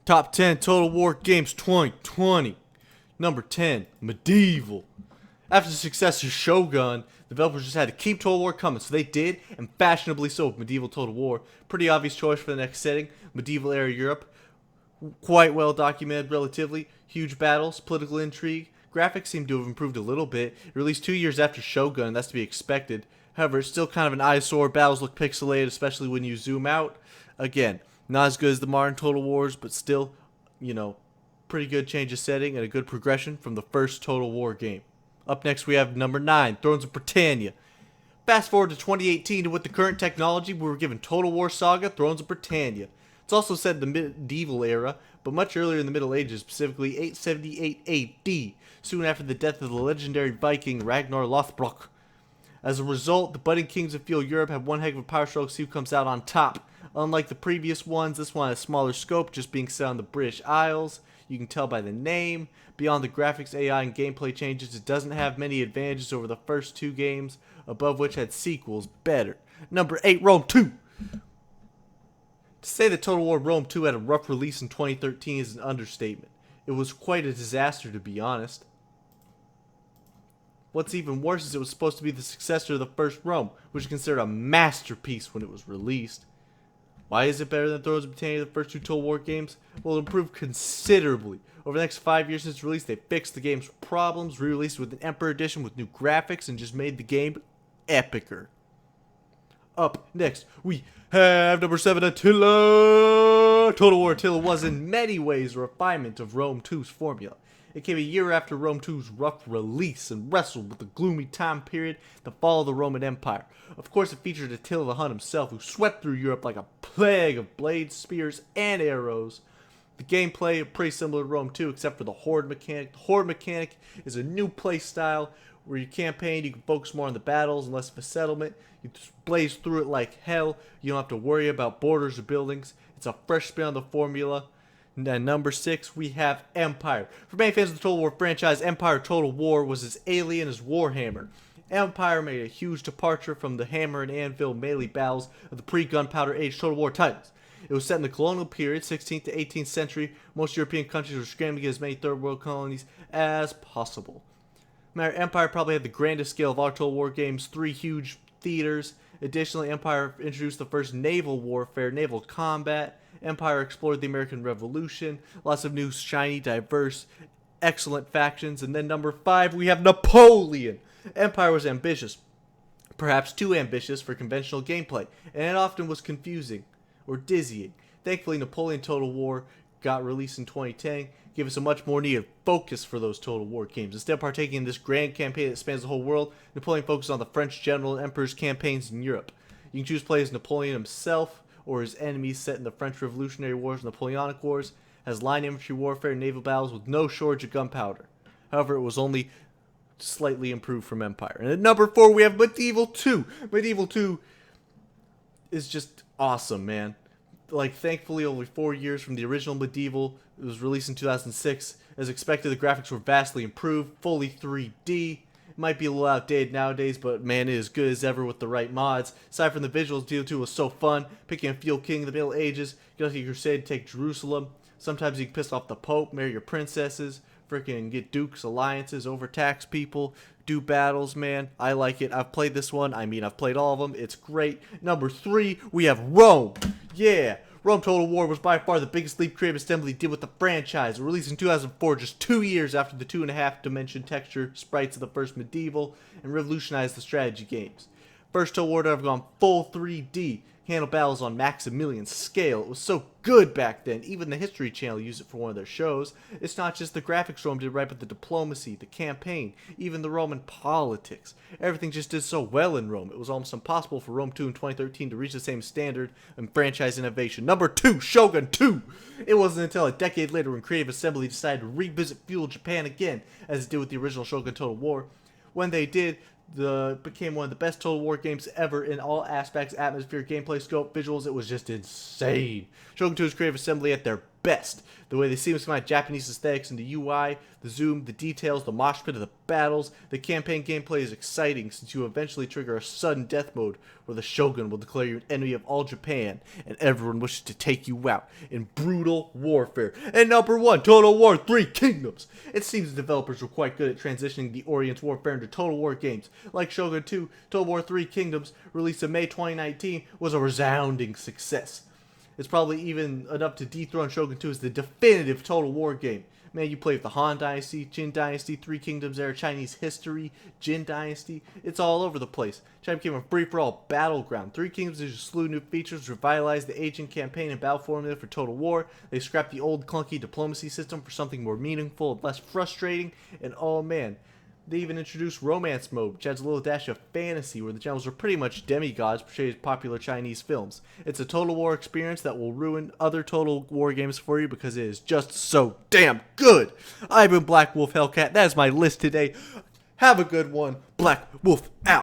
Top 10 Total War Games 2020. Number 10, Medieval. After the success of Shogun, developers just had to keep Total War coming, so they did, and fashionably so with Medieval Total War. Pretty obvious choice for the next setting, Medieval era Europe. Quite well documented relatively, huge battles, political intrigue. Graphics seem to have improved a little bit. It released 2 years after Shogun, that's to be expected. However, it's still kind of an eyesore. Battles look pixelated, especially when you zoom out. Again, not as good as the modern Total Wars, but still, pretty good change of setting and a good progression from the first Total War game. Up next, we have number 9, Thrones of Britannia. Fast forward to 2018, and with the current technology, we were given Total War Saga, Thrones of Britannia. It's also set in the medieval era, but much earlier in the Middle Ages, specifically 878 AD, soon after the death of the legendary Viking Ragnar Lothbrok. As a result, the budding kings of feudal Europe have one heck of a power stroke, see who comes out on top. Unlike the previous ones, this one has smaller scope, just being set on the British Isles. You can tell by the name. Beyond the graphics, AI, and gameplay changes, it doesn't have many advantages over the first two games, above which had sequels better. Number 8, Rome 2. To say that Total War Rome 2 had a rough release in 2013 is an understatement. It was quite a disaster, to be honest. What's even worse is it was supposed to be the successor to the first Rome, which is considered a masterpiece when it was released. Why is it better than Thrones of Britannia, the first two Total War games? Well, it improved considerably. Over the next 5 years since release, they fixed the game's problems, re-released with an Emperor Edition with new graphics, and just made the game epicer. Up next, we have number 7, Attila. Total War Attila was in many ways a refinement of Rome 2's formula. It came a year after Rome 2's rough release and wrestled with the gloomy time period that followed the Roman Empire. Of course, it featured Attila the Hun himself, who swept through Europe like a plague of blades, spears, and arrows. The gameplay is pretty similar to Rome 2, except for the Horde mechanic. The Horde mechanic is a new play style where you campaign, you can focus more on the battles and less of a settlement. You just blaze through it like hell. You don't have to worry about borders or buildings. It's a fresh spin on the formula. And number 6, we have Empire. For many fans of the Total War franchise, Empire Total War was as alien as Warhammer. Empire made a huge departure from the hammer and anvil melee battles of the pre-gunpowder age Total War titles. It was set in the colonial period, 16th to 18th century. Most European countries were scrambling to get as many third world colonies as possible. Empire probably had the grandest scale of all Total War games, 3 huge theaters. Additionally, Empire introduced the first naval warfare, naval combat. Empire explored the American Revolution. Lots of new, shiny, diverse, excellent factions. And then number 5, we have Napoleon. Empire was ambitious, perhaps too ambitious for conventional gameplay, and it often was confusing or dizzying. Thankfully, Napoleon Total War got released in 2010, gave us a much more needed focus for those Total War games. Instead of partaking in this grand campaign that spans the whole world, Napoleon focused on the French general and emperor's campaigns in Europe. You can choose to play as Napoleon himself or his enemies set in the French Revolutionary Wars and Napoleonic Wars, has line infantry warfare and naval battles with no shortage of gunpowder. However, it was only slightly improved from Empire. And at number 4, we have Medieval 2. Medieval 2 is just awesome, man. Thankfully, only 4 years from the original Medieval. It was released in 2006. As expected, the graphics were vastly improved, fully 3D. It might be a little outdated nowadays, but man, it is good as ever with the right mods. Aside from the visuals, Medieval 2 was so fun. Picking a feudal king in the Middle Ages, get like a crusade to take Jerusalem. Sometimes you can piss off the Pope, marry your princesses, freaking get dukes, alliances, overtax people, do battles, man. I like it. I've played this one. I've played all of them. It's great. Number 3, we have Rome. Yeah. Rome Total War was by far the biggest leap Creative Assembly did with the franchise. It released in 2004, just 2 years after the 2.5 dimension texture sprites of the first Medieval, and revolutionized the strategy games. First Total War to have gone full 3D, handle battles on Maximilian scale. It was so good back then. Even the History Channel used it for one of their shows. It's not just the graphics Rome did right, but the diplomacy, the campaign, even the Roman politics. Everything just did so well in Rome. It was almost impossible for Rome 2 in 2013 to reach the same standard in franchise innovation. Number 2, Shogun II. It wasn't until a decade later when Creative Assembly decided to revisit feudal Japan again, as it did with the original Shogun Total War. When they did, became one of the best Total War games ever in all aspects, atmosphere, gameplay, scope, visuals. It was just insane. Shogun 2's Creative Assembly at their best. The way they seamlessly combine Japanese aesthetics into UI, the zoom, the details, the mosh pit of the battles. The campaign gameplay is exciting since you eventually trigger a sudden death mode where the Shogun will declare you an enemy of all Japan and everyone wishes to take you out in brutal warfare. And number 1, Total War 3 Kingdoms. It seems the developers were quite good at transitioning the Orient's warfare into Total War games. Like Shogun II, Total War 3 Kingdoms, released in May 2019, was a resounding success. It's probably even enough to dethrone Shogun II as the definitive Total War game. Man, you play with the Han Dynasty, Jin Dynasty, Three Kingdoms era, Chinese history, Jin Dynasty. It's all over the place. China became a free-for-all battleground. Three Kingdoms is a slew of new features, revitalized the aging campaign and battle formula for Total War. They scrapped the old clunky diplomacy system for something more meaningful and less frustrating. And oh man, they even introduced romance mode, which adds a little dash of fantasy, where the generals are pretty much demigods portrayed as popular Chinese films. It's a Total War experience that will ruin other Total War games for you because it is just so damn good. I've been Black Wolf Hellcat. That is my list today. Have a good one. Black Wolf out.